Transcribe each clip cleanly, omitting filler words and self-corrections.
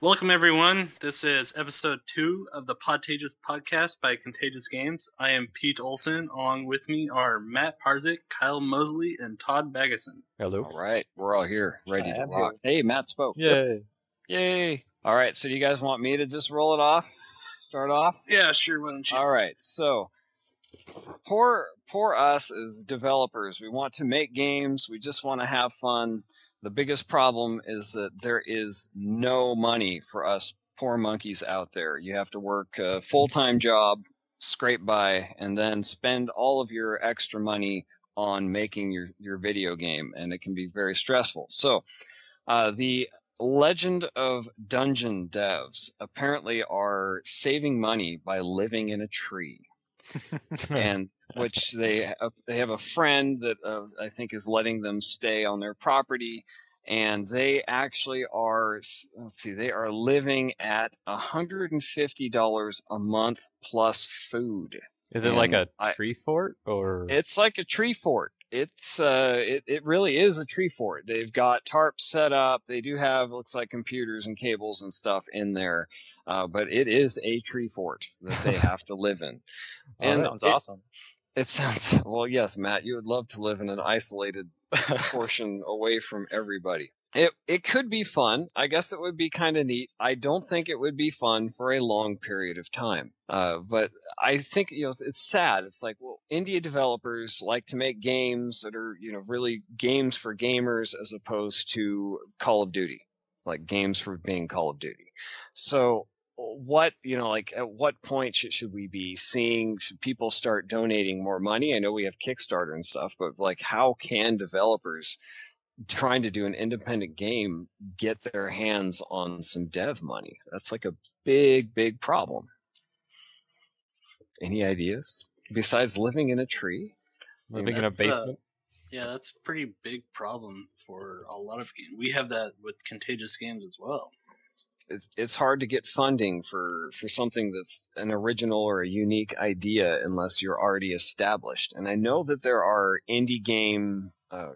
Welcome, everyone. This is episode 2 of the Podtagious podcast by Contagious Games. I am Pete Olson. Along with me are Matt Parzik, Kyle Mosley, and Todd Baggeson. Hello. All right, we're all here, ready to I'm rock. Hey, Matt spoke. Yay. Yay. All right, so do you guys want me to just roll it off? Start off? Yeah, sure. Why don't you? All right, so poor us as developers. We want to make games. We just want to have fun. The biggest problem is that there is no money for us poor monkeys out there. You have to work a full-time job, scrape by, and then spend all of your extra money on making your video game, and it can be very stressful. So the Legend of Dungeon devs apparently are saving money by living in a tree. And which they have a friend that I think is letting them stay on their property, and they actually are, they are living at $150 a month plus food. Is it like a tree fort or? It's like a tree fort. It really is a tree fort. They've got tarps set up. They do have, looks like, computers and cables and stuff in there, but it is a tree fort that they have to live in. And that sounds awesome. It sounds, well, yes, Matt, you would love to live in an isolated portion away from everybody. It could be fun. I guess it would be kind of neat. I don't think it would be fun for a long period of time. But I think, it's sad. It's like, well, indie developers like to make games that are, really games for gamers as opposed to Call of Duty, like games for being Call of Duty. So what, at what point should we be seeing, should people start donating more money? I know we have Kickstarter and stuff, but like, how can developers trying to do an independent game get their hands on some dev money? That's like a big problem. Any ideas besides living in a tree? Living in a basement? Yeah, that's a pretty big problem for a lot of games. We have that with Contagious Games as well. It's hard to get funding for something that's an original or a unique idea unless you're already established. And I know that there are indie game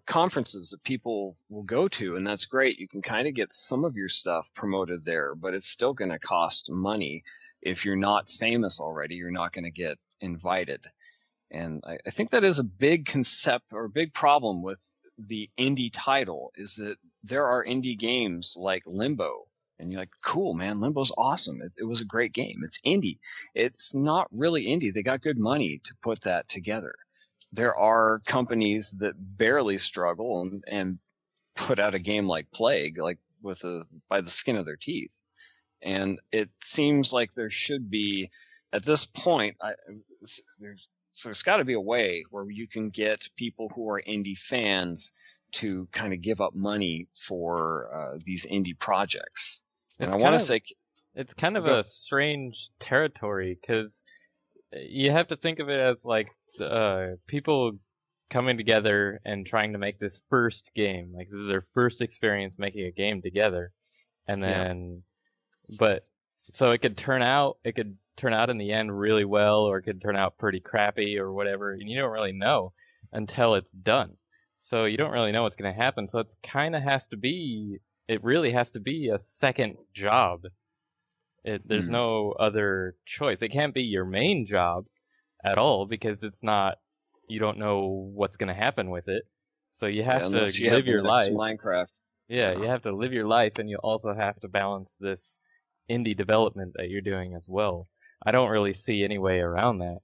conferences that people will go to, and that's great. You can kind of get some of your stuff promoted there, but it's still going to cost money. If you're not famous already, you're not going to get invited. And I think that is a big concept or a big problem with the indie title, is that there are indie games like Limbo. And you're like, cool, man, Limbo's awesome. It was a great game. It's indie. It's not really indie. They got good money to put that together. There are companies that barely struggle and put out a game like Plague, like by the skin of their teeth. And it seems like there should be, at this point, there's got to be a way where you can get people who are indie fans to kind of give up money for these indie projects. And I want to say it's kind of a strange territory, because you have to think of it as like people coming together and trying to make this first game. Like, this is their first experience making a game together, and then, but so it could turn out in the end really well, or it could turn out pretty crappy or whatever, and you don't really know until it's done. So you don't really know what's going to happen. So it really has to be a second job. There's no other choice. It can't be your main job at all, because you don't know what's going to happen with it. So you have to live your life. Minecraft. Yeah, you have to live your life, and you also have to balance this indie development that you're doing as well. I don't really see any way around that,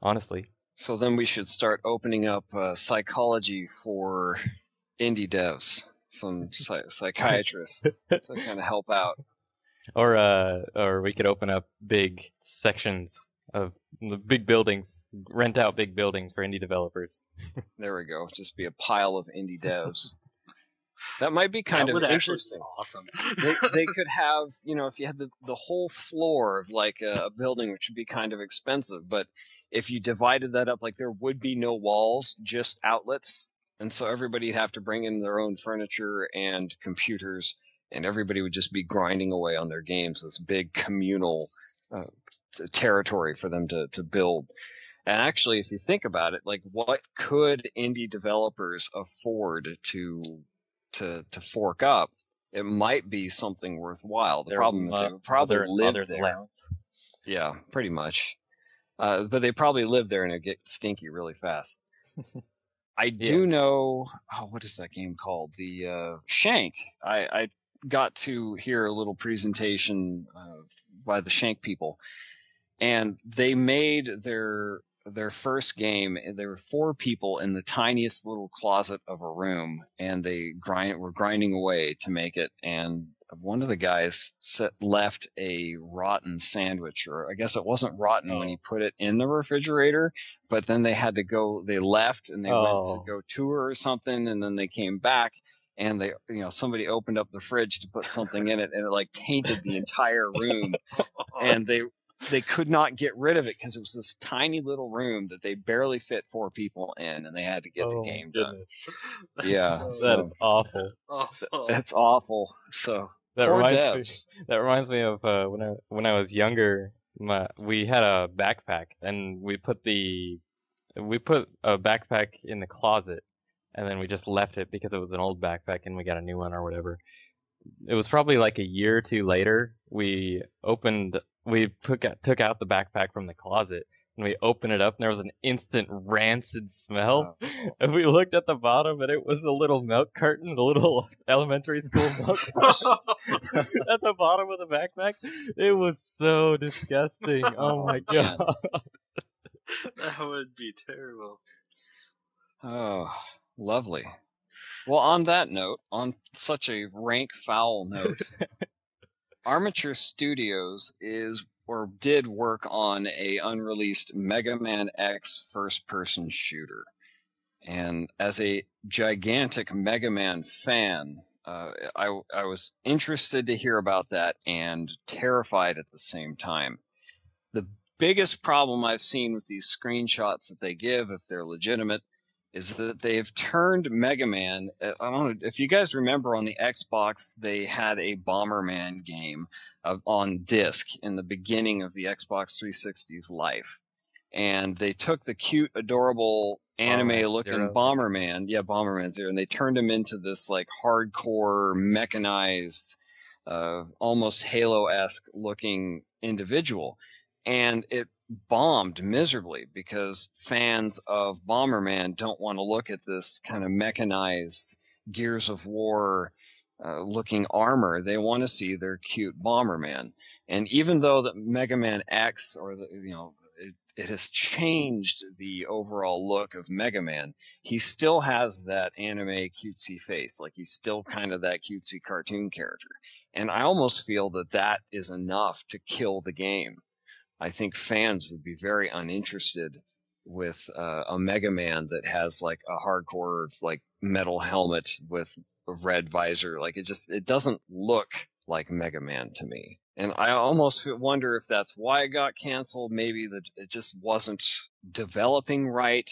honestly. So then we should start opening up psychology for indie devs, some psychiatrists to kind of help out. Or we could open up big sections of the big buildings, rent out big buildings for indie developers. There we go. Just be a pile of indie devs. That might be kind of interesting. Awesome. They could have, if you had the whole floor of like a building, which would be kind of expensive, but if you divided that up, like, there would be no walls, just outlets. And so everybody'd have to bring in their own furniture and computers, and everybody would just be grinding away on their games, this big communal territory for them to build. And actually, if you think about it, like, what could indie developers afford to fork up it might be something worthwhile. The Their problem is they would probably mother and live father's there. allowance. Yeah, pretty much. But they probably live there and it get stinky really fast. I Yeah. do know, what is that game called? The Shank. I got to hear a little presentation by the Shank people, and they made their first game. There were 4 people in the tiniest little closet of a room, and they were grinding away to make it. And one of the guys left a rotten sandwich, or I guess it wasn't rotten when he put it in the refrigerator, but then they left and they went to go tour or something, and then they came back. And somebody opened up the fridge to put something in it, and it like tainted the entire room. And they could not get rid of it because it was this tiny little room that they barely fit 4 people in, and they had to get the game done. Yeah, That is awful. That's awful. So That poor reminds devs. me. That reminds me of when I was younger. We had a backpack, and we put a backpack in the closet, and then we just left it because it was an old backpack, and we got a new one or whatever. It was probably like a year or 2 later. We took out the backpack from the closet, and we opened it up, and there was an instant rancid smell. And we looked at the bottom, and it was a little milk carton, a little elementary school milk carton at the bottom of the backpack. It was so disgusting. Oh my god. That would be terrible. Oh, lovely. Well, on that note, on such a rank foul note, Armature Studios did work on a unreleased Mega Man X first-person shooter. And as a gigantic Mega Man fan, I was interested to hear about that and terrified at the same time. The biggest problem I've seen with these screenshots that they give, if they're legitimate, is that they've turned Mega Man. I don't know if you guys remember on the Xbox, they had a Bomberman game on disc in the beginning of the Xbox 360's life. And they took the cute, adorable anime-looking Bomberman, Bomberman Zero, and they turned him into this like hardcore, mechanized, almost Halo-esque looking individual. And it bombed miserably because fans of Bomberman don't want to look at this kind of mechanized Gears of War looking armor. They want to see their cute Bomberman. And even though the Mega Man X it has changed the overall look of Mega Man, he still has that anime cutesy face. Like he's still kind of that cutesy cartoon character. And I almost feel that that is enough to kill the game. I think fans would be very uninterested with a Mega Man that has like a hardcore like metal helmet with a red visor. Like it doesn't look like Mega Man to me. And I almost wonder if that's why it got canceled. Maybe that it just wasn't developing right.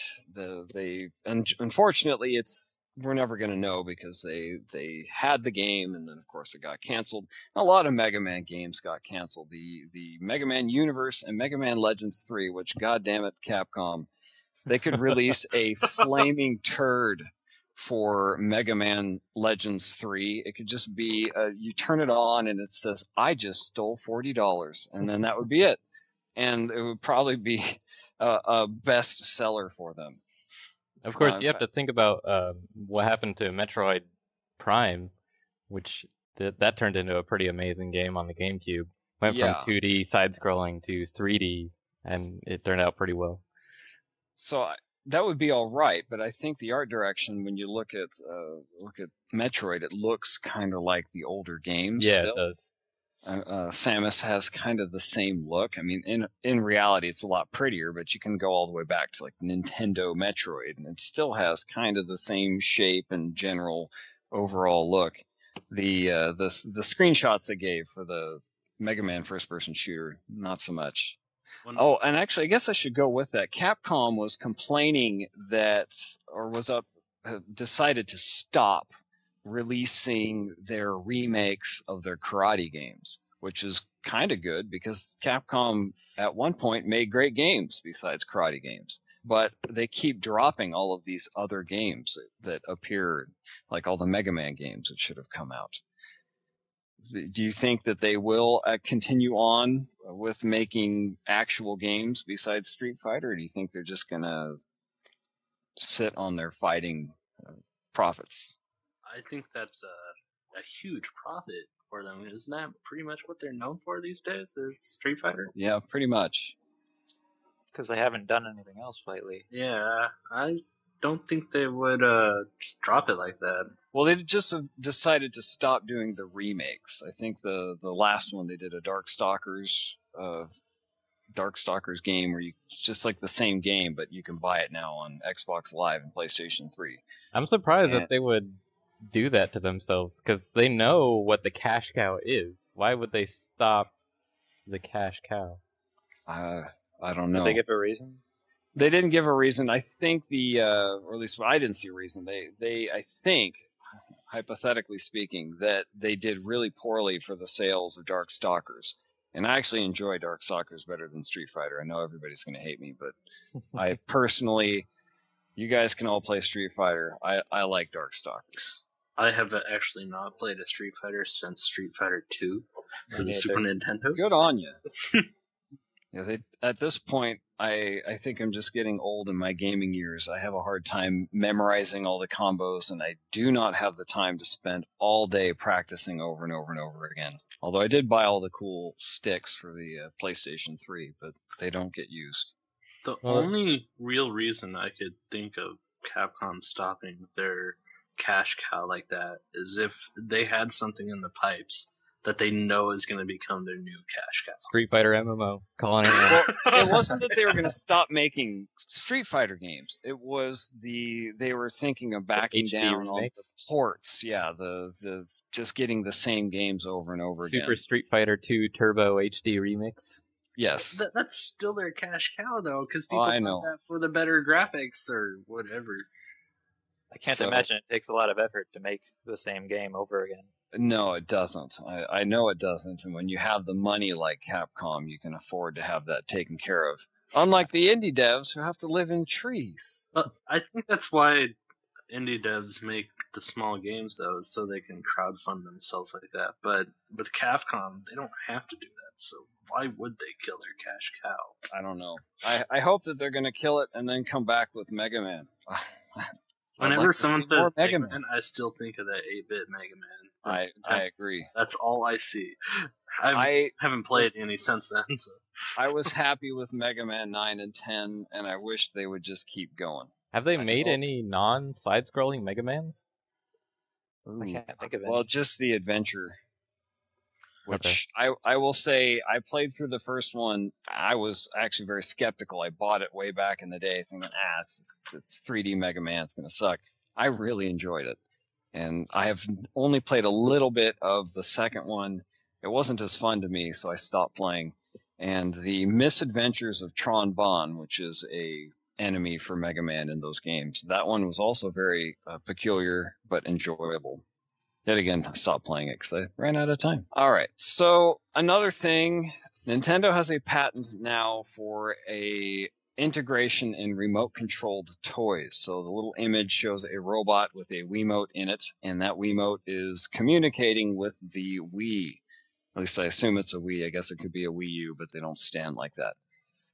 Unfortunately, we're never going to know because they had the game and then of course it got canceled. A lot of Mega Man games got canceled. The Mega Man Universe and Mega Man Legends 3, which goddamn it, Capcom, they could release a flaming turd for Mega Man Legends 3. It could just be you turn it on and it says I just stole $40, and then that would be it. And it would probably be a best seller for them. Of course, you have to think about what happened to Metroid Prime, which that turned into a pretty amazing game on the GameCube. Went from 2D side-scrolling to 3D, and it turned out pretty well. So that would be all right, but I think the art direction, when you look at Metroid, it looks kind of like the older games. Yeah, still. It does. Samus has kind of the same look. I mean, in reality, it's a lot prettier, but you can go all the way back to like Nintendo Metroid, and it still has kind of the same shape and general overall look. The screenshots they gave for the Mega Man first-person shooter, not so much. Oh, and actually, I guess I should go with that. Capcom was complaining decided to stop releasing their remakes of their karate games, which is kind of good because Capcom at one point made great games besides karate games. But they keep dropping all of these other games that appeared, like all the Mega Man games that should have come out. Do you think that they will continue on with making actual games besides Street Fighter, or do you think they're just gonna sit on their fighting profits? I think that's a huge profit for them. Isn't that pretty much what they're known for these days? Is Street Fighter? Yeah, pretty much. Because they haven't done anything else lately. Yeah, I don't think they would just drop it like that. Well, they just have decided to stop doing the remakes. I think the last one they did a Darkstalkers game where it's just like the same game, but you can buy it now on Xbox Live and PlayStation 3. I'm surprised And- that they would do that to themselves because they know what the cash cow is. Why would they stop the cash cow? I don't know. Did they give a reason? They didn't give a reason. I think or at least I didn't see a reason. I think, hypothetically speaking, that they did really poorly for the sales of Darkstalkers. And I actually enjoy Darkstalkers better than Street Fighter. I know everybody's going to hate me, but I personally, you guys can all play Street Fighter. I like Darkstalkers. I have actually not played a Street Fighter since Street Fighter 2 for the neither. Super Nintendo. Good on you. Yeah, at this point, I think I'm just getting old in my gaming years. I have a hard time memorizing all the combos, and I do not have the time to spend all day practicing over and over and over again. Although I did buy all the cool sticks for the PlayStation 3, but they don't get used. The only real reason I could think of Capcom stopping their cash cow like that is if they had something in the pipes that they know is going to become their new cash cow. Street Fighter MMO, calling it now. Well, it wasn't that they were going to stop making Street Fighter games. It was they were thinking of backing HD down on the remakes? ports. Yeah, the just getting the same games over and over Super again. Street Fighter 2 Turbo HD Remix. Yes. That's still their cash cow, though, because people I buy know. that for the better graphics or whatever. I can't So- imagine it takes a lot of effort to make the same game over again. No, it doesn't. I know it doesn't. And when you have the money like Capcom, you can afford to have that taken care of. Unlike the indie devs who have to live in trees. I think that's why indie devs make the small games, though, so they can crowdfund themselves like that. But with Capcom, they don't have to do that, so why would they kill their cash cow? I don't know. I hope that they're going to kill it and then come back with Mega Man. Whenever someone says Mega Mega Man, I still think of that 8-bit Mega Man. I agree. That's all I see. I haven't played any since then. So. I was happy with Mega Man 9 and 10, and I wish they would just keep going. Have they I made hope- any non-side-scrolling Mega Mans? Ooh. I can't think of it. Well, just the adventure. Which I will say, I played through the first one. I was actually very skeptical. I bought it way back in the day, thinking, it's 3D Mega Man, it's going to suck. I really enjoyed it. And I have only played a little bit of the second one. It wasn't as fun to me, so I stopped playing. And the Misadventures of Tron Bonne, which is a enemy for Mega Man in those games, that one was also very peculiar but enjoyable. Yet again, I stopped playing it because I ran out of time. All right, so another thing, Nintendo has a patent now for a integration in remote-controlled toys. So the little image shows a robot with a Wiimote in it, and that Wiimote is communicating with the Wii. At least I assume it's a Wii. I guess it could be a Wii U, but they don't stand like that.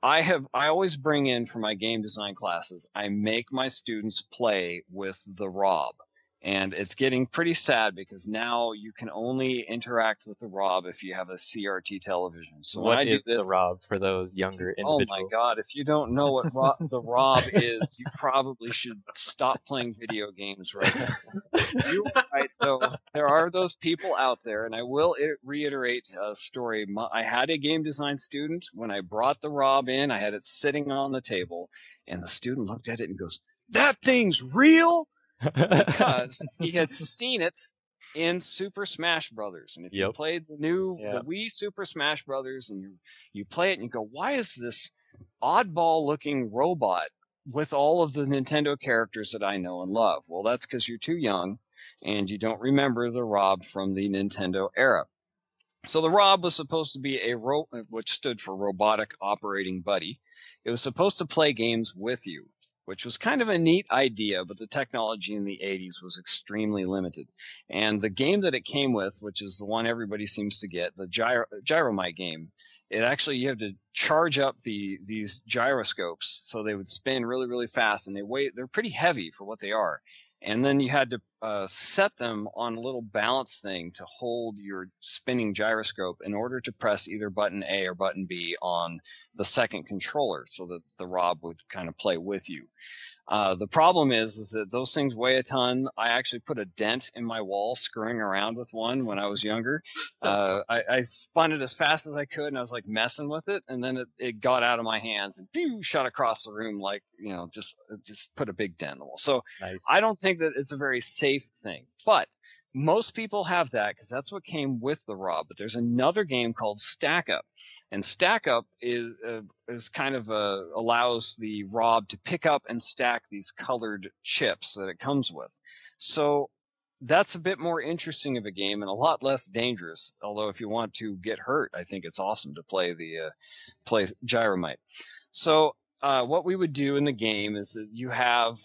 I always bring in for my game design classes, I make my students play with the ROB. And it's getting pretty sad because now you can only interact with the ROB if you have a CRT television. So when I What do is this, the ROB for those younger individuals? oh my God, if you don't know what the ROB is, you probably should stop playing video games right now. You are right, though. There are those people out there, and I will reiterate a story. I had a game design student. When I brought the ROB in, I had it sitting on the table, and the student looked at it and goes, "That thing's real?" Because he had seen it in Super Smash Brothers. And if you played the Wii Super Smash Brothers, and you play it and you go, why is this oddball looking robot with all of the Nintendo characters that I know and love? Well, that's because you're too young and you don't remember the ROB from the Nintendo era. So the ROB was supposed to be which stood for Robotic Operating Buddy. It was supposed to play games with you. which was kind of a neat idea, but the technology in the 80s was extremely limited. And the game that it came with, which is the one everybody seems to get, the Gyromite game, it actually, you have to charge up these gyroscopes so they would spin really, really fast, and they're pretty heavy for what they are. And then you had to set them on a little balance thing to hold your spinning gyroscope in order to press either button A or button B on the second controller so that the Rob would kind of play with you. The problem is that those things weigh a ton. I actually put a dent in my wall screwing around with one when I was younger. I spun it as fast as I could, and I was like messing with it, and then it got out of my hands and pew, shot across the room, like, just put a big dent in the wall. So Nice. I don't think that it's a very safe thing, but most people have that because that's what came with the Rob. But there's another game called Stack Up, and Stack Up is kind of allows the Rob to pick up and stack these colored chips that it comes with. So that's a bit more interesting of a game and a lot less dangerous. Although if you want to get hurt, I think it's awesome to play play Gyromite. So what we would do in the game is that you have,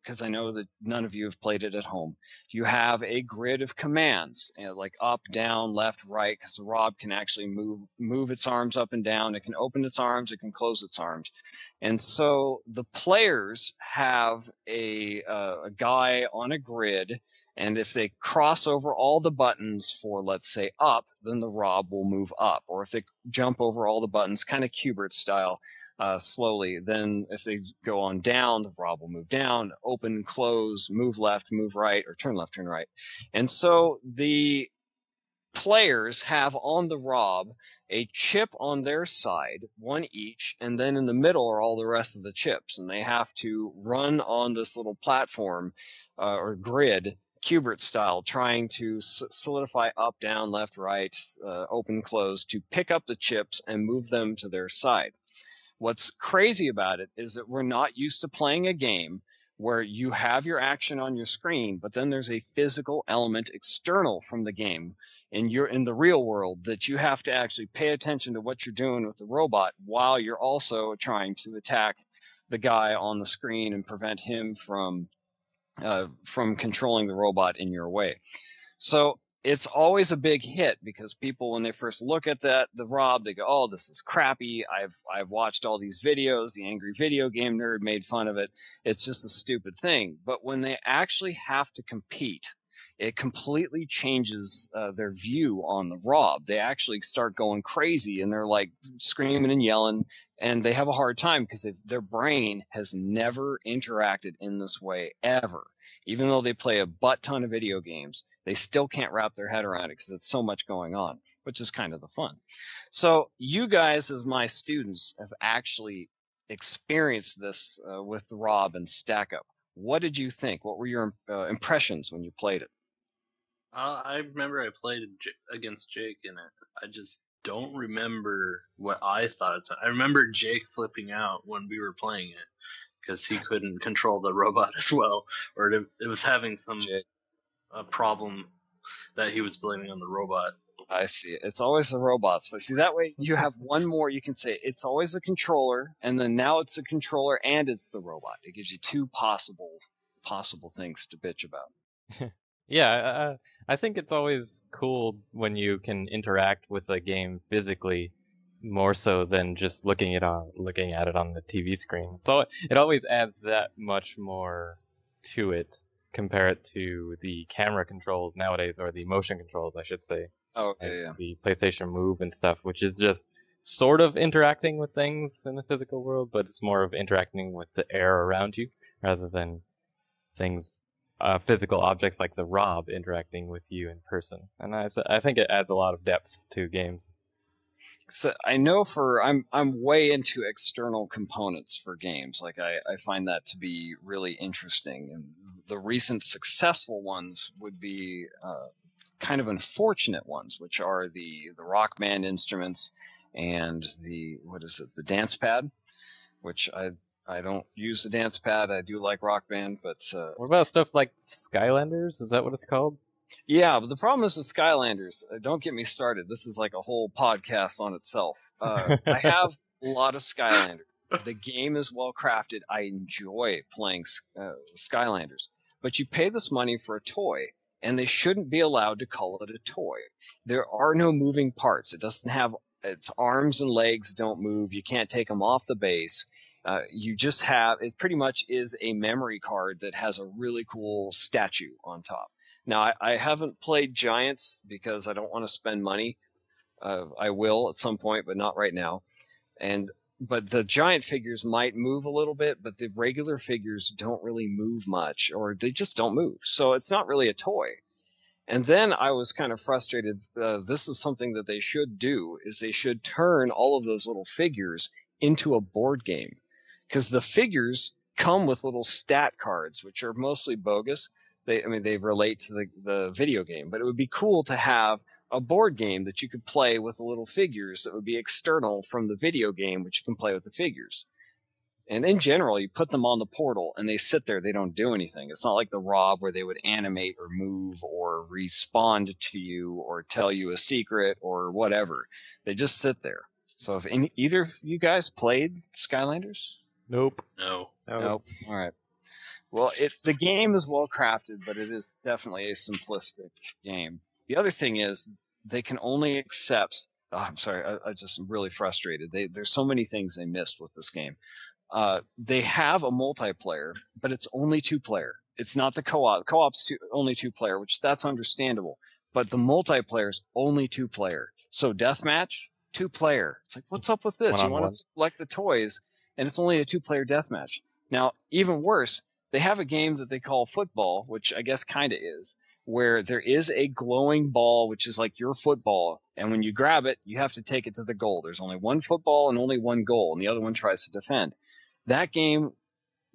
because I know that none of you have played it at home, you have a grid of commands, like up, down, left, right, because the Rob can actually move its arms up and down. It can open its arms, it can close its arms. And so the players have a guy on a grid, and if they cross over all the buttons for, let's say, up, then the Rob will move up. Or if they jump over all the buttons, kind of Q*bert style, slowly, then if they go on down, the Rob will move down, open, close, move left, move right, or turn left, turn right. And so the players have on the Rob a chip on their side, one each, and then in the middle are all the rest of the chips, and they have to run on this little platform or grid, Q*bert style, trying to solidify up, down, left, right, open, close, to pick up the chips and move them to their side. What's crazy about it is that we're not used to playing a game where you have your action on your screen, but then there's a physical element external from the game in the real world that you have to actually pay attention to what you're doing with the robot while you're also trying to attack the guy on the screen and prevent him from controlling the robot in your way. So it's always a big hit because people, when they first look at the Rob, they go, "Oh, this is crappy. I've watched all these videos. The angry video game nerd made fun of it. It's just a stupid thing." But when they actually have to compete, it completely changes their view on the Rob. They actually start going crazy, and they're like screaming and yelling, and they have a hard time because their brain has never interacted in this way ever. Even though they play a butt ton of video games, they still can't wrap their head around it because it's so much going on, which is kind of the fun. So you guys, as my students, have actually experienced this with the Rob and Stack Up. What did you think? What were your impressions when you played it? I remember I played against Jake in it. I just don't remember what I thought at the time. I remember Jake flipping out when we were playing it because he couldn't control the robot as well, or it was having some problem that he was blaming on the robot. I see. It's always the robots. But see, that way you have one more. You can say it's always the controller, and then now it's the controller and it's the robot. It gives you two possible things to bitch about. Yeah, I think it's always cool when you can interact with a game physically, more so than just looking at it on the TV screen. So it always adds that much more to it. Compare it to the camera controls nowadays, or the motion controls, I should say. Okay, yeah. The PlayStation Move and stuff, which is just sort of interacting with things in the physical world, but it's more of interacting with the air around you rather than things. Physical objects like the Rob interacting with you in person, and I think it adds a lot of depth to games. So I know I'm way into external components for games. Like I find that to be really interesting, and the recent successful ones would be kind of unfortunate ones, which are the Rock Band instruments and the dance pad, which I don't use the dance pad. I do like Rock Band, but what about stuff like Skylanders? Is that what it's called? Yeah, but the problem is with Skylanders. Don't get me started. This is like a whole podcast on itself. I have a lot of Skylanders, The game is well crafted. I enjoy playing Skylanders, but you pay this money for a toy, and they shouldn't be allowed to call it a toy. There are no moving parts. It doesn't have its arms and legs don't move. You can't take them off the base. You just have it. Pretty much is a memory card that has a really cool statue on top. Now I haven't played Giants because I don't want to spend money. I will at some point, but not right now. But the giant figures might move a little bit, but the regular figures don't really move much, or they just don't move. So it's not really a toy. And then I was kind of frustrated. This is something that they should do, is they should turn all of those little figures into a board game. Because the figures come with little stat cards, which are mostly bogus. They relate to the video game, but it would be cool to have a board game that you could play with the little figures that would be external from the video game, which you can play with the figures. And in general, you put them on the portal and they sit there. They don't do anything. It's not like the Rob where they would animate or move or respond to you or tell you a secret or whatever. They just sit there. So if either of you guys played Skylanders? Nope. No. Nope. All right. Well, the game is well crafted, but it is definitely a simplistic game. The other thing is they can only accept. Oh, I'm sorry. I just am really frustrated. There's so many things they missed with this game. They have a multiplayer, but it's only 2-player. It's not the co-op. Co-op's only 2-player, which that's understandable. But the multiplayer is only 2-player. So deathmatch, 2-player. It's like, what's up with this? You want to select the toys, and it's only a 2-player deathmatch. Now, even worse, they have a game that they call football, which I guess kind of is, where there is a glowing ball, which is like your football. And when you grab it, you have to take it to the goal. There's only one football and only one goal, and the other one tries to defend. That game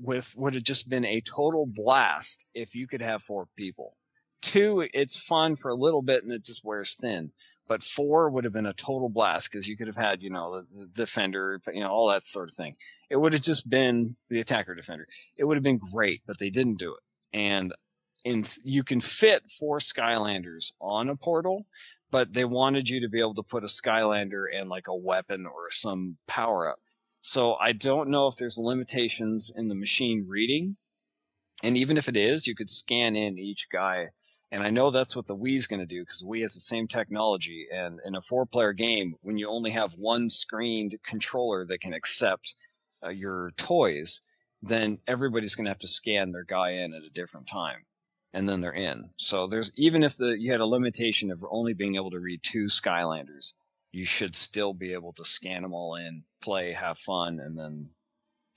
would have just been a total blast if you could have 4 people. 2, it's fun for a little bit and it just wears thin. But 4 would have been a total blast because you could have had, the defender, all that sort of thing. It would have just been the attacker defender. It would have been great, but they didn't do it. And you can fit 4 Skylanders on a portal, but they wanted you to be able to put a Skylander and like a weapon or some power up. So I don't know if there's limitations in the machine reading. And even if it is, you could scan in each guy. And I know that's what the Wii's going to do because Wii has the same technology. And in a 4-player game, when you only have one screened controller that can accept your toys, then everybody's going to have to scan their guy in at a different time. And then they're in. So even if you had a limitation of only being able to read 2 Skylanders, you should still be able to scan them all in, play, have fun, and then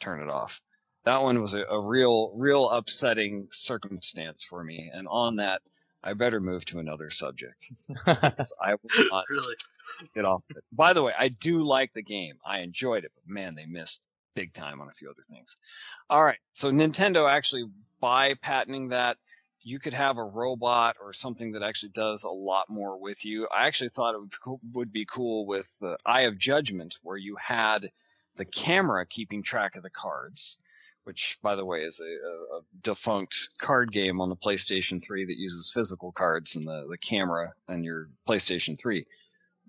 turn it off. That one was a real upsetting circumstance for me. And on that, I better move to another subject. Because I will not Really? get off of it. By the way, I do like the game. I enjoyed it, but man, they missed big time on a few other things. All right. So Nintendo actually, by patenting that, you could have a robot or something that actually does a lot more with you. I actually thought it would be cool with the Eye of Judgment, where you had the camera keeping track of the cards, which, by the way, is a defunct card game on the PlayStation 3 that uses physical cards and the camera on your PlayStation 3.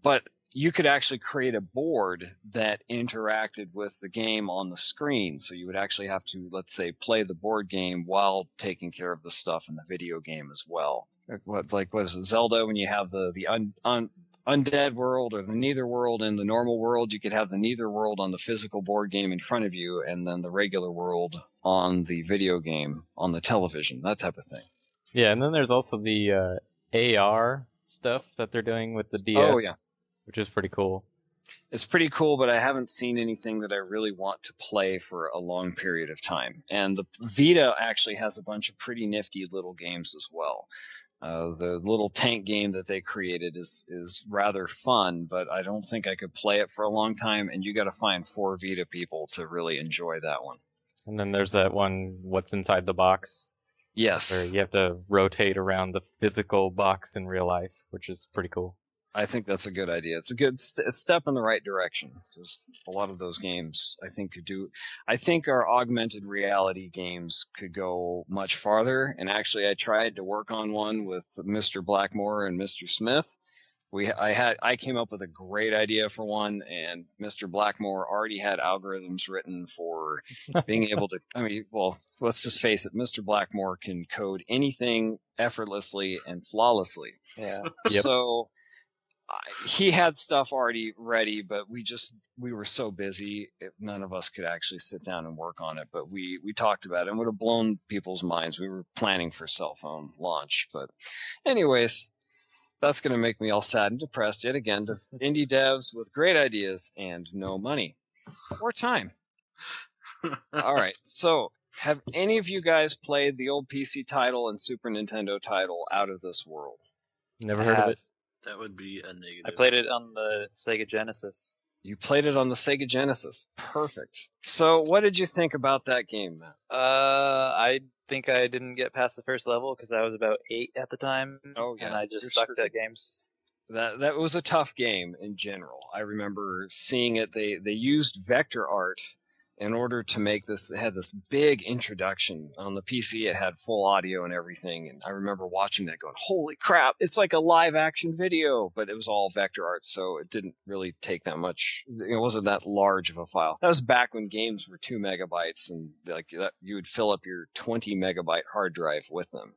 But you could actually create a board that interacted with the game on the screen. So you would actually have to, let's say, play the board game while taking care of the stuff in the video game as well. What is it, Zelda, when you have the undead world or the neither world in the normal world, you could have the neither world on the physical board game in front of you and then the regular world on the video game on the television, that type of thing. Yeah, and then there's also the AR stuff that they're doing with the DS. Oh, yeah. Which is pretty cool. It's pretty cool, but I haven't seen anything that I really want to play for a long period of time. And the Vita actually has a bunch of pretty nifty little games as well. The little tank game that they created is rather fun, but I don't think I could play it for a long time, and you got to find 4 Vita people to really enjoy that one. And then there's that one, What's Inside the Box? Yes. Where you have to rotate around the physical box in real life, which is pretty cool. I think that's a good idea. It's a good step in the right direction because a lot of those games I think our augmented reality games could go much farther. And actually, I tried to work on one with Mr. Blackmore and Mr. Smith, I came up with a great idea for one, and Mr. Blackmore already had algorithms written for being able to. I mean, well, let's just face it, Mr. Blackmore can code anything effortlessly and flawlessly. Yeah. Yep. So he had stuff already ready, but we were so busy, none of us could actually sit down and work on it. But we talked about it, and would have blown people's minds. We were planning for cell phone launch, but anyways. That's going to make me all sad and depressed yet again to indie devs with great ideas and no money or time. All right. So, have any of you guys played the old PC title and Super Nintendo title Out of This World? Never I heard of have. it. That would be a negative. I played it on the Sega Genesis. You played it on the Sega Genesis. Perfect. So, what did you think about that game, Matt? I think I didn't get past the first level because I was about 8 at the time. Oh, yeah. And I just You're sucked screwed. at games. That was a tough game in general. I remember seeing it. They used vector art in order to make this. It had this big introduction on the PC. It had full audio and everything. And I remember watching that, going, "Holy crap! It's like a live action video." But it was all vector art, so it didn't really take that much. It wasn't that large of a file. That was back when games were 2 megabytes, and like that, you would fill up your 20 megabyte hard drive with them.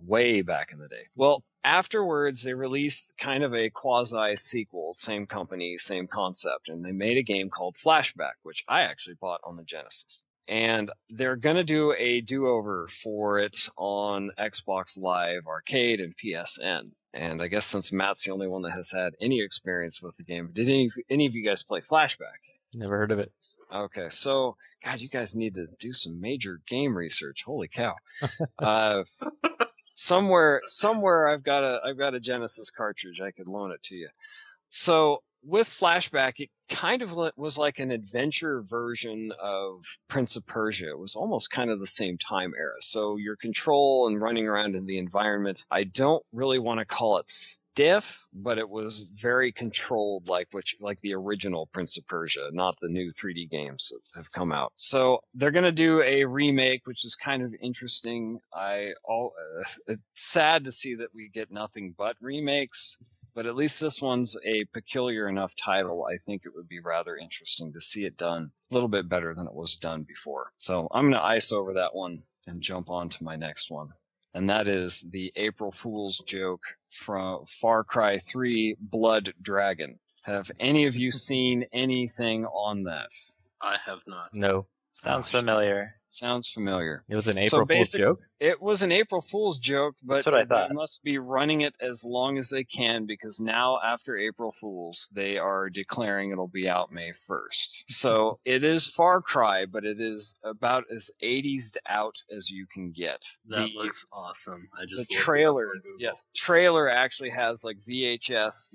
Way back in the day. Well, afterwards, they released kind of a quasi sequel, same company, same concept, and they made a game called Flashback, which I actually bought on the Genesis. And they're going to do a do-over for it on Xbox Live Arcade and PSN. And I guess since Matt's the only one that has had any experience with the game, did any of you guys play Flashback? Never heard of it. Okay, so God, you guys need to do some major game research. Holy cow! Somewhere I've got a Genesis cartridge. I could loan it to you. So with Flashback, it kind of was like an adventure version of Prince of Persia. It was almost kind of the same time era. So your control and running around in the environment, I don't really want to call it stiff, but it was very controlled, like the original Prince of Persia, not the new 3D games that have come out. So they're going to do a remake, which is kind of interesting. It's sad to see that we get nothing but remakes. But at least this one's a peculiar enough title. I think it would be rather interesting to see it done a little bit better than it was done before. So I'm going to ice over that one and jump on to my next one. And that is the April Fool's joke from Far Cry 3 Blood Dragon. Have any of you seen anything on that? I have not. No. Sounds familiar. Sounds familiar. It was an April Fool's joke? It was an April Fool's joke, but That's what I thought. They must be running it as long as they can, because now after April Fool's, they are declaring it'll be out May 1st. So it is Far Cry, but it is about as 80s out as you can get. That looks awesome. I just the trailer actually has like VHS,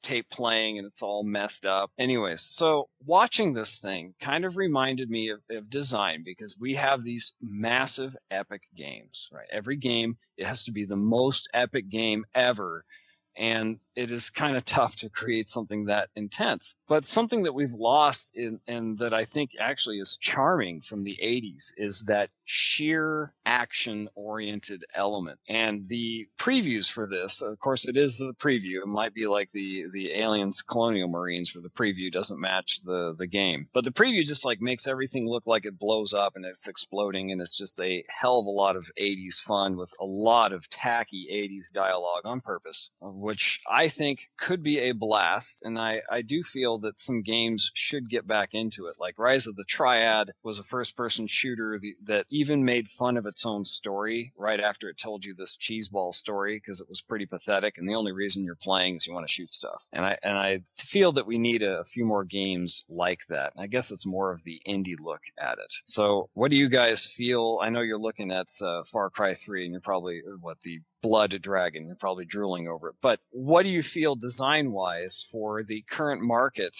tape playing, and it's all messed up. Anyways, so watching this thing kind of reminded me of design, because we have these massive epic games, right? Every game, it has to be the most epic game ever. And it is kind of tough to create something that intense. But something that we've lost and that I think actually is charming from the 80s is that sheer action-oriented element. And the previews for this, of course, it is the preview. It might be like the Aliens Colonial Marines, where the preview doesn't match the game. But the preview just like makes everything look like it blows up and it's exploding, and it's just a hell of a lot of 80s fun with a lot of tacky 80s dialogue on purpose, which I think could be a blast. And I do feel that some games should get back into it. Like Rise of the Triad was a first-person shooter that even made fun of its own story right after it told you this cheeseball story, because it was pretty pathetic, and the only reason you're playing is you want to shoot stuff. And I feel that we need a few more games like that. And I guess it's more of the indie look at it. So what do you guys feel? I know you're looking at Far Cry 3, and you're probably, the Blood Dragon, you're probably drooling over it. But what do you feel design-wise for the current market?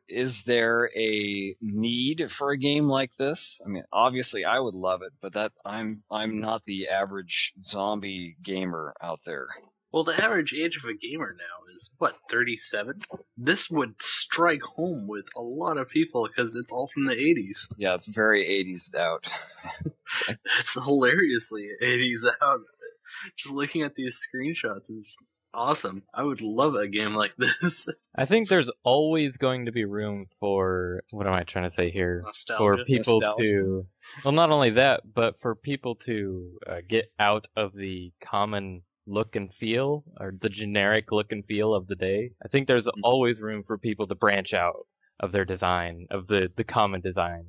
Is there a need for a game like this? I mean, obviously I would love it, but I'm not the average zombie gamer out there. Well, the average age of a gamer now is, 37? This would strike home with a lot of people because it's all from the 80s. Yeah, it's very 80s out. It's hilariously 80s out. Just looking at these screenshots is Awesome. I would love a game like this. I think there's always going to be room for, what am I trying to say here? For Nostalgia. people Nostalgia. to, well, not only that, but for people to get out of the common look and feel, or the generic look and feel of the day. I think there's always room for people to branch out of their design, of the common design.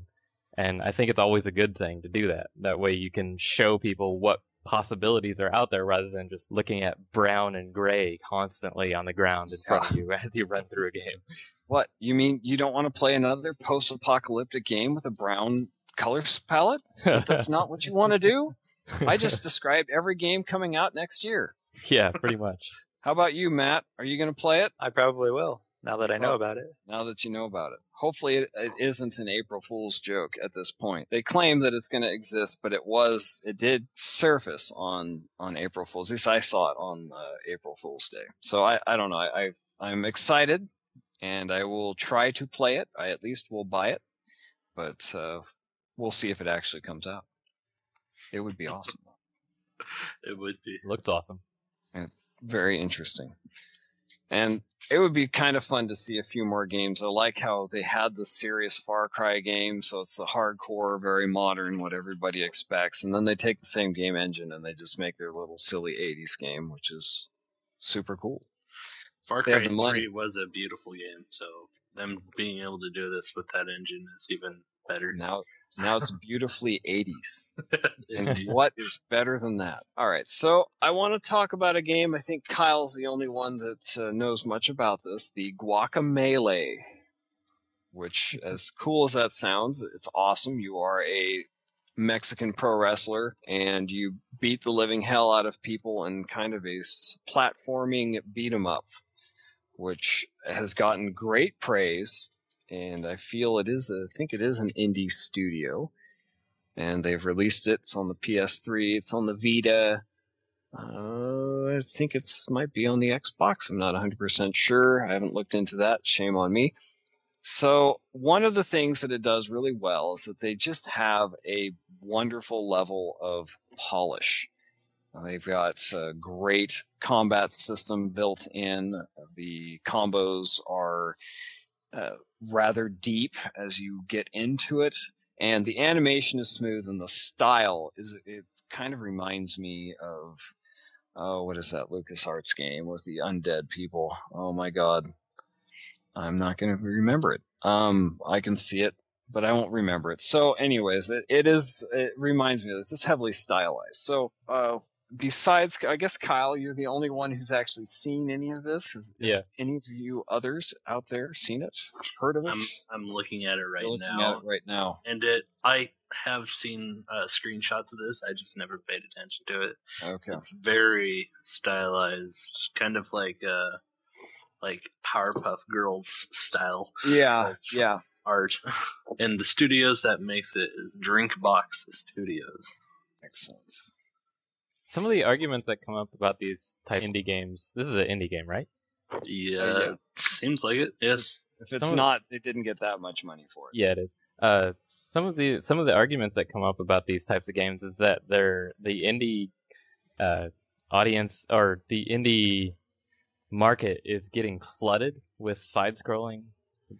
And I think it's always a good thing to do that. That way you can show people what possibilities are out there rather than just looking at brown and gray constantly on the ground in front of you as you run through a game. What? You mean you don't want to play another post-apocalyptic game with a brown color palette? That's not what you want to do? I just described every game coming out next year. Yeah, pretty much. How about you, Matt? Are you going to play it? I probably will, now that I know about it. Now that you know about it. Hopefully it isn't an April Fool's joke at this point. They claim that it's going to exist, but it did surface on April Fool's. At least I saw it on April Fool's Day. So I don't know. I'm excited, and I will try to play it. I at least will buy it, but we'll see if it actually comes out. It would be awesome. It would be. Looks awesome. And very interesting. And it would be kind of fun to see a few more games. I like how they had the serious Far Cry game, so it's the hardcore, very modern, what everybody expects. And then they take the same game engine and they just make their little silly 80s game, which is super cool. Far They have Cry the money. 3 was a beautiful game, so them being able to do this with that engine is even better. Now it's beautifully 80s. And what is better than that? All right, so I want to talk about a game. I think Kyle's the only one that knows much about this, the Guacamelee, which, as cool as that sounds, it's awesome. You are a Mexican pro wrestler, and you beat the living hell out of people in kind of a platforming beat 'em up, which has gotten great praise. And I think it is an indie studio. And they've released it. It's on the PS3. It's on the Vita. I think it might be on the Xbox. I'm not 100% sure. I haven't looked into that. Shame on me. So one of the things that it does really well is that they just have a wonderful level of polish. They've got a great combat system built in. The combos are rather deep as you get into it, and the animation is smooth, and the style it kind of reminds me of what is that LucasArts game with the undead people? Oh my god, I'm not going to remember it. I can see it, but I won't remember it. So anyways, it reminds me of this. It's heavily stylized. So besides, I guess, Kyle, you're the only one who's actually seen any of this. Yeah. Any of you others out there seen it? Heard of it? I'm looking at it right You're looking now. at it right now. And I have seen screenshots of this. I just never paid attention to it. Okay. It's very stylized, kind of like Powerpuff Girls style Yeah, yeah. art. And the studios that makes it is Drinkbox Studios. Excellent. Some of the arguments that come up about these type indie games, this is an indie game, right? Yeah, seems like it. Yes. If it's not, they didn't get that much money for it. Yeah, it is. Some of the arguments that come up about these types of games is that the indie audience or the indie market is getting flooded with side scrolling,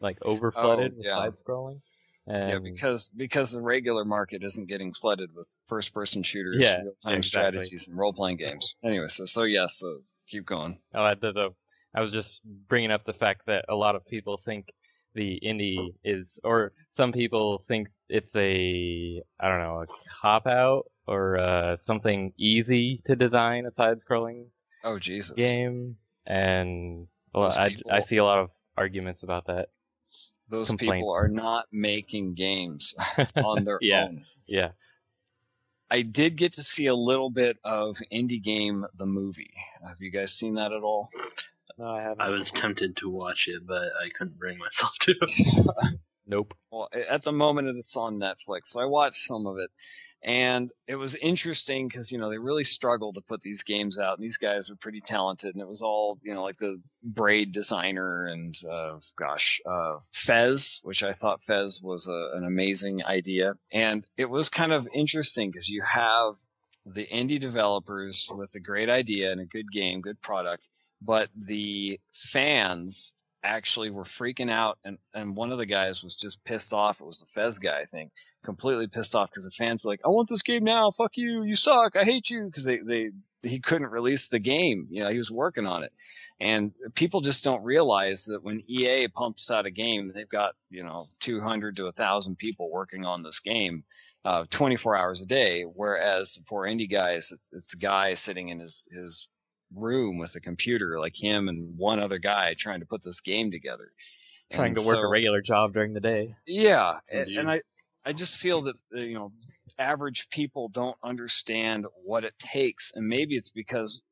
like over flooded with side scrolling. Yeah, because the regular market isn't getting flooded with first-person shooters, Yeah, real-time strategies, and role-playing games. Anyway, so keep going. Oh, I was just bringing up the fact that a lot of people think the indie is, or some people think it's a cop-out or something easy to design a side-scrolling Jesus. game, and I see a lot of arguments about that. Those complaints. People are not making games on their own. Yeah. I did get to see a little bit of Indie Game the movie. Have you guys seen that at all? No, I haven't. I was tempted to watch it, but I couldn't bring myself to. Nope. Well, at the moment it's on Netflix, so I watched some of it. And it was interesting because, they really struggled to put these games out. And these guys are pretty talented. And it was all, like the Braid designer and, Fez, which I thought Fez was an amazing idea. And it was kind of interesting because you have the indie developers with a great idea and a good game, good product. but the fans actually were freaking out, and one of the guys was just pissed off. It was the Fez guy, I think, completely pissed off because the fans were like, I want this game now, fuck you, you suck, I hate you, because he couldn't release the game. He was working on it. And people just don't realize that when EA pumps out a game, they've got 200 to 1,000 people working on this game 24 hours a day, whereas the poor indie guys, it's a guy sitting in his room with a computer, like him and one other guy, trying to put this game together. Trying to work a regular job during the day. Yeah, Indeed. and I just feel that average people don't understand what it takes, and maybe it's because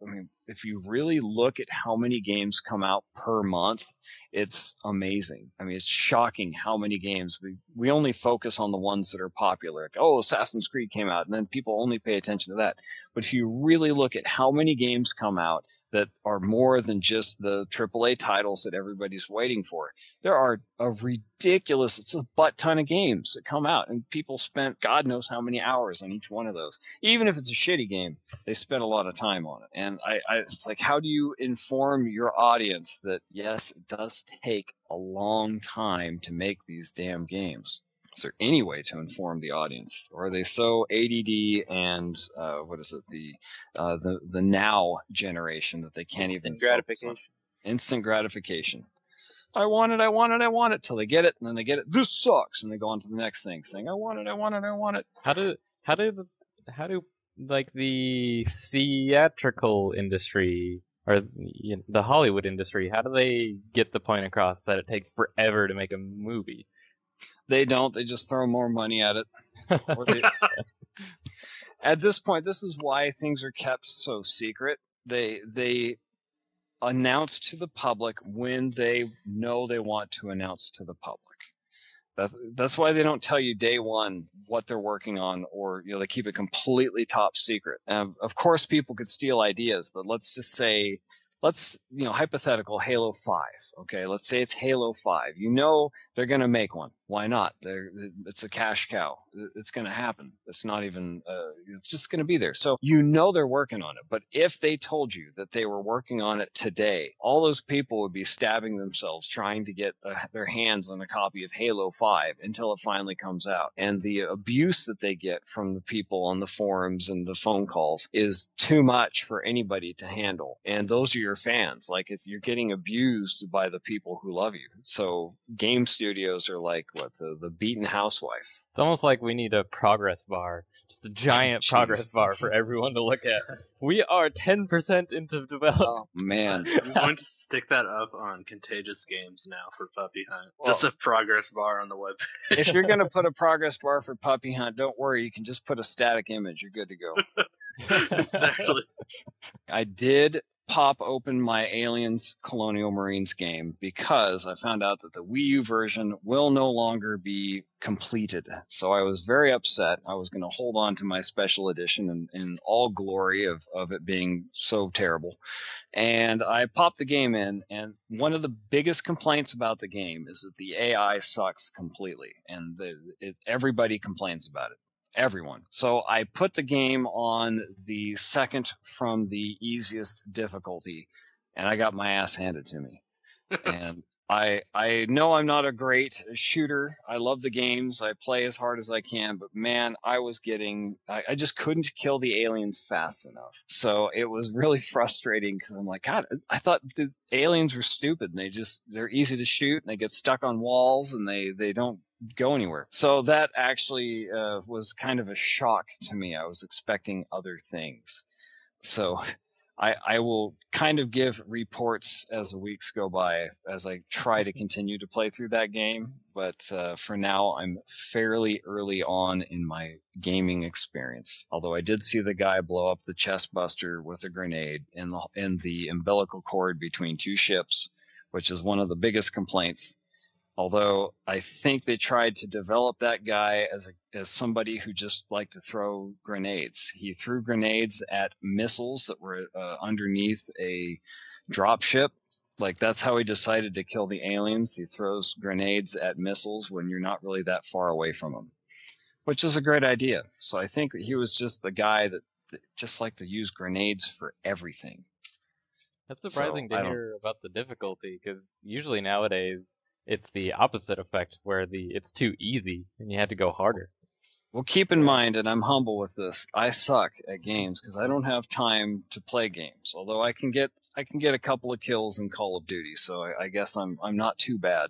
if you really look at how many games come out per month, it's amazing. It's shocking how many games we only focus on the ones that are popular. Like, oh, Assassin's Creed came out, and then people only pay attention to that. But if you really look at how many games come out that are more than just the AAA titles that everybody's waiting for, there are it's a butt ton of games that come out, and people spent God knows how many hours on each one of those. Even if it's a shitty game, they spent a lot of time on it. And it's like, how do you inform your audience that yes, it does take a long time to make these damn games? Is there any way to inform the audience, or are they so ADD and the now generation that they can't Instant even gratification. Instant gratification. I want it till they get it, and then they get it. This sucks, and they go on to the next thing, saying, I want it. How do like the theatrical industry or the Hollywood industry, how do they get the point across that it takes forever to make a movie? They don't. They just throw more money at it. At this point, this is why things are kept so secret. They announce to the public when they know they want to announce to the public. That's why they don't tell you day one what they're working on, or they keep it completely top secret. Of course, people could steal ideas, but let's just say, hypothetical Halo 5. Okay, let's say it's Halo 5. They're going to make one. Why not? It's a cash cow. It's going to happen. It's not even. It's just going to be there. So they're working on it. But if they told you that they were working on it today, all those people would be stabbing themselves trying to get their hands on a copy of Halo 5 until it finally comes out. And the abuse that they get from the people on the forums and the phone calls is too much for anybody to handle. And those are your fans. Like, you're getting abused by the people who love you. So game studios are like the beaten housewife. It's almost like we need a progress bar. Just a giant progress bar for everyone to look at. We are 10% into development. Oh, man. I'm going to stick that up on Contagious Games now for Puppy Hunt. Just a progress bar on the web. If you're going to put a progress bar for Puppy Hunt, don't worry. You can just put a static image. You're good to go. It's actually... I did pop open my Aliens Colonial Marines game because I found out that the Wii U version will no longer be completed. So I was very upset. I was going to hold on to my special edition in all glory of it being so terrible. And I popped the game in, and one of the biggest complaints about the game is that the AI sucks completely, and everybody complains about it. Everyone. So I put the game on the second from the easiest difficulty, and I got my ass handed to me. And I know I'm not a great shooter. I love the games. I play as hard as I can, but man, I just couldn't kill the aliens fast enough. So it was really frustrating because I'm like, God, I thought the aliens were stupid, and they're easy to shoot, and they get stuck on walls, and they don't go anywhere. So that actually was kind of a shock to me. I was expecting other things. So I will kind of give reports as the weeks go by as I try to continue to play through that game. But for now, I'm fairly early on in my gaming experience. Although I did see the guy blow up the chest buster with a grenade in the umbilical cord between two ships, which is one of the biggest complaints. Although I think they tried to develop that guy as somebody who just liked to throw grenades. He threw grenades at missiles that were underneath a dropship. Like, that's how he decided to kill the aliens. He throws grenades at missiles when you're not really that far away from them, which is a great idea. So I think that he was just the guy that just liked to use grenades for everything. That's surprising So, I to don't- hear about the difficulty, because usually nowadays it's the opposite effect, where it's too easy and you have to go harder. Well, keep in mind, and I'm humble with this, I suck at games because I don't have time to play games. Although I can get a couple of kills in Call of Duty, so I guess I'm not too bad.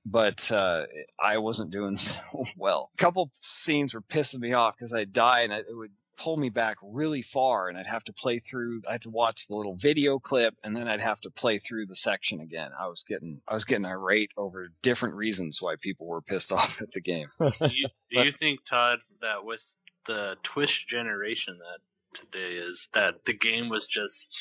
But I wasn't doing so well. A couple scenes were pissing me off because I'd die and it would pull me back really far, and I'd have to play through. I had to watch the little video clip, and then I'd have to play through the section again. I was getting irate over different reasons why people were pissed off at the game. Do you think, Todd, that with the Twitch generation that today is, that the game was just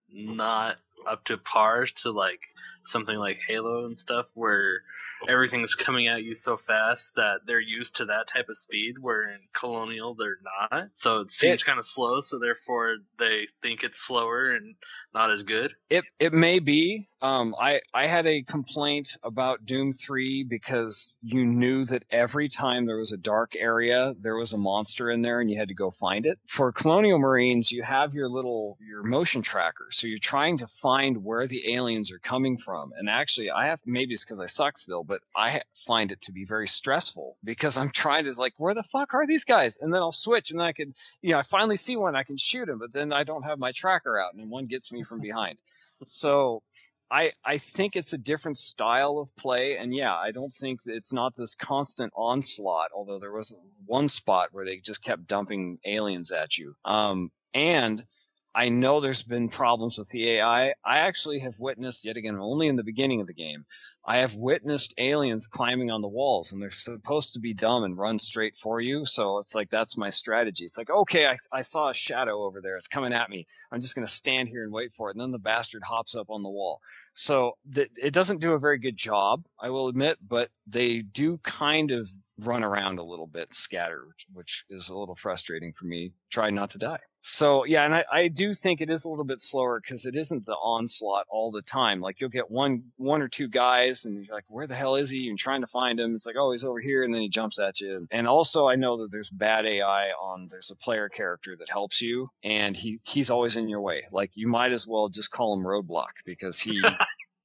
not up to par to like something like Halo and stuff, where everything's coming at you so fast that they're used to that type of speed, where in Colonial they're not? So it seems kind of slow, so therefore they think it's slower and not as good. It may be. I had a complaint about Doom 3 because you knew that every time there was a dark area, there was a monster in there and you had to go find it. For Colonial Marines, you have your motion tracker. So you're trying to find where the aliens are coming from. And actually, maybe it's because I suck still, but I find it to be very stressful because I'm trying to like, where the fuck are these guys? And then I'll switch and then I finally see one, I can shoot him, but then I don't have my tracker out and one gets me from behind. So I think it's a different style of play, and yeah, I don't think that it's not this constant onslaught, although there was one spot where they just kept dumping aliens at you. And I know there's been problems with the AI. I actually have witnessed, yet again, only in the beginning of the game, I have witnessed aliens climbing on the walls, and they're supposed to be dumb and run straight for you. So it's like, that's my strategy. It's like, okay, I saw a shadow over there. It's coming at me. I'm just going to stand here and wait for it. And then the bastard hops up on the wall. So it doesn't do a very good job, I will admit, but they do kind of run around a little bit, scatter, which is a little frustrating for me. Try not to die. So yeah, and I do think it is a little bit slower because it isn't the onslaught all the time. Like you'll get one or two guys and you're like, where the hell is he? You're trying to find him. It's like, oh, he's over here, and then he jumps at you. And also I know that there's bad AI there's a player character that helps you, and he's always in your way. Like you might as well just call him Roadblock because he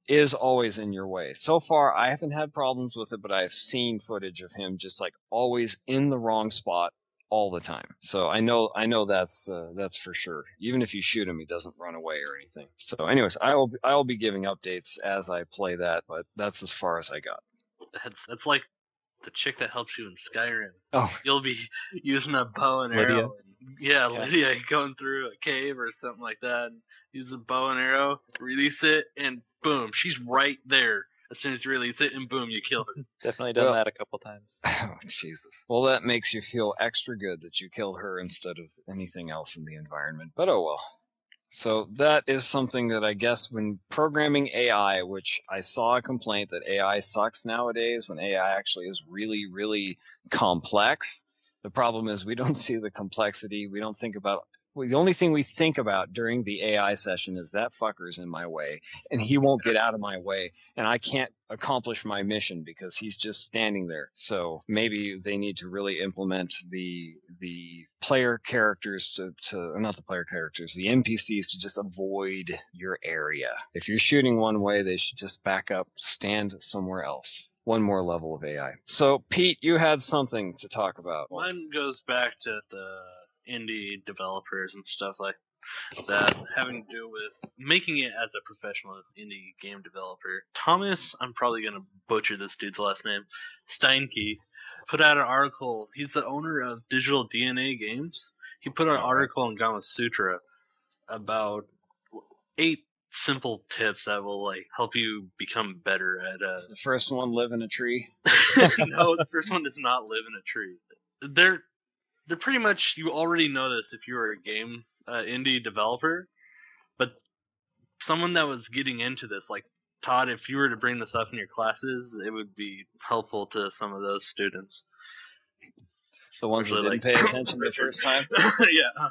is always in your way. So far, I haven't had problems with it, but I've seen footage of him just like always in the wrong spot all the time. So I know that's for sure. Even if you shoot him, he doesn't run away or anything. So anyways, I'll be giving updates as I play that, but that's as far as I got. That's like the chick that helps you in Skyrim. Oh, You'll be using a bow and Lydia? arrow. And, Lydia going through a cave or something like that. And use a bow and arrow, release it, and boom, she's right there. As soon as you release it, and boom, you kill her. Definitely done that a couple times. oh, Jesus. Well, that makes you feel extra good that you killed her instead of anything else in the environment. But oh well. So that is something that I guess when programming AI, which I saw a complaint that AI sucks nowadays when AI actually is really, really complex. The problem is we don't see the complexity. We don't think about the only thing we think about during the AI session is that fucker's in my way and he won't get out of my way and I can't accomplish my mission because he's just standing there. So maybe they need to really implement the player characters not the player characters, the NPCs to just avoid your area. If you're shooting one way, they should just back up, stand somewhere else. One more level of AI. So Pete, you had something to talk about. Mine goes back to the indie developers and stuff like that, having to do with making it as a professional indie game developer. Thomas, I'm probably going to butcher this dude's last name, Steinke, put out an article. He's the owner of Digital DNA Games. He put out an article in Gama Sutra about 8 simple tips that will like help you become better at The first one, live in a tree. No, the first one does not live in a tree. They're pretty much, you already know this if you're a game indie developer, but someone that was getting into this, like Todd, if you were to bring this up in your classes, it would be helpful to some of those students. The ones that didn't pay attention the first time? Yeah.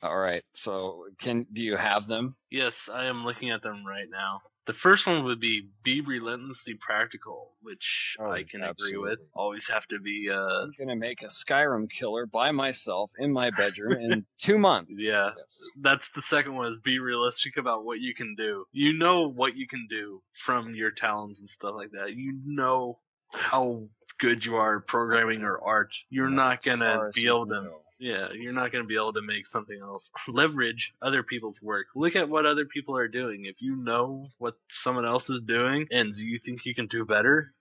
All right. So do you have them? Yes, I am looking at them right now. The first one would be relentlessly practical, which Oh, I can agree with. absolutely. Always have to be, I'm gonna make a Skyrim killer by myself in my bedroom in 2 months. yeah. Yes. That's the second one, is be realistic about what you can do. You know what you can do from your talents and stuff like that. You know how good you are at programming or art. You're And not that's as gonna far as be you able can to. go. Yeah, you're not going to be able to make something else. Leverage other people's work. Look at what other people are doing. If you know what someone else is doing and you think you can do better,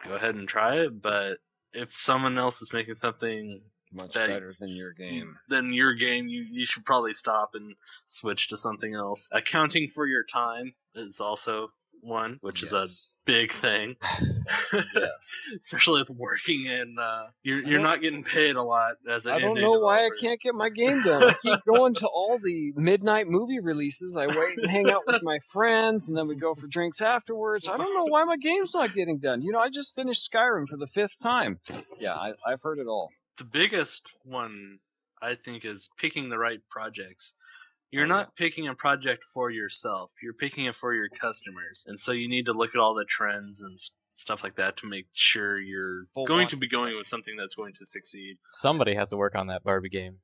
go ahead and try it. But if someone else is making something Much that better than your game. then your game, you should probably stop and switch to something else. Accounting for your time is also one, which is a Yes. big thing. Yes. Especially with working in, you're don't- not getting paid a lot as an I don't indie know why I developer. can't get my game done. I keep going to all the midnight movie releases. I wait and hang out with my friends, and then we go for drinks afterwards. I don't know why my game's not getting done. You know, I just finished Skyrim for the 5th time. Yeah, I've heard it all. The biggest one, I think, is picking the right projects. You're Oh, not picking a project for yourself. You're picking it for your customers. And so you need to look at all the trends and stuff like that to make sure you're Full going block to be going with something that's going to succeed. Somebody has to work on that Barbie game.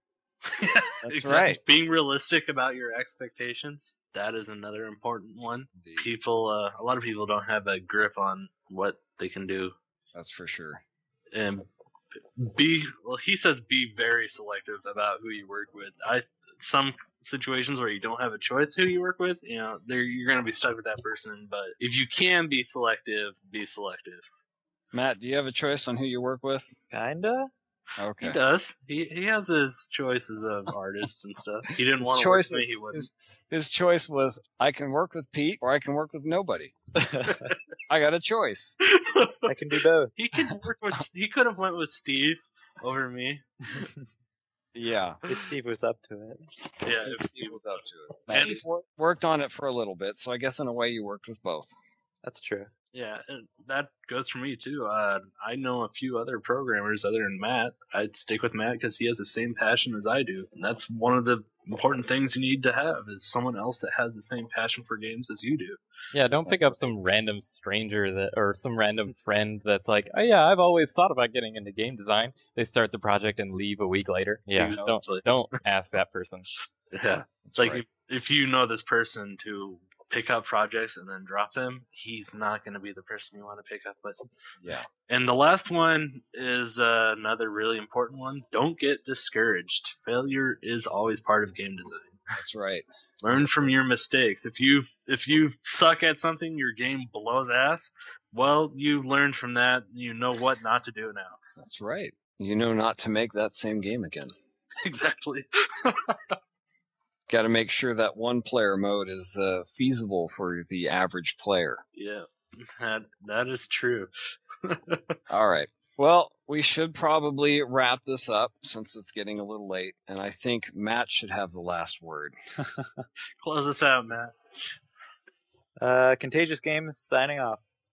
That's Exactly. right. Being realistic about your expectations, that is another important one. Indeed. People, a lot of people don't have a grip on what they can do. That's for sure. And he says be very selective about who you work with. Some situations where you don't have a choice who you work with, you're going to be stuck with that person. But if you can be selective, be selective. Matt, do you have a choice on who you work with? Kinda. Okay. He does. He has his choices of artists and stuff. He didn't His want to work choice, with me. He wouldn't. his choice was I can work with Pete or I can work with nobody. I got a choice. I can do both. He could have went with Steve over me. Yeah. If Steve was up to it. Yeah, If if Steve Steve was up to it. And- Steve worked on it for a little bit, so I guess in a way you worked with both. That's true. Yeah, and that goes for me too. I know a few other programmers other than Matt. I'd stick with Matt because he has the same passion as I do. And that's one of the important things you need to have is someone else that has the same passion for games as you do. Yeah, don't pick up some random stranger or some random friend that's like, oh yeah, I've always thought about getting into game design. They start the project and leave a week later. Yeah, Exactly. don't ask that person. Yeah, it's like if you know this person to pick up projects and then drop them, he's not going to be the person you want to pick up with. Yeah. And the last one is another really important one. Don't get discouraged. Failure is always part of game design. That's right. Learn from your mistakes. If you suck at something, your game blows ass. Well, you learned from that. You know what not to do now. That's right. You know not to make that same game again. Exactly. Got to make sure that one player mode is feasible for the average player. Yeah, that is true. All right. Well, we should probably wrap this up since it's getting a little late, and I think Matt should have the last word. Close us out, Matt. Contagious Games signing off.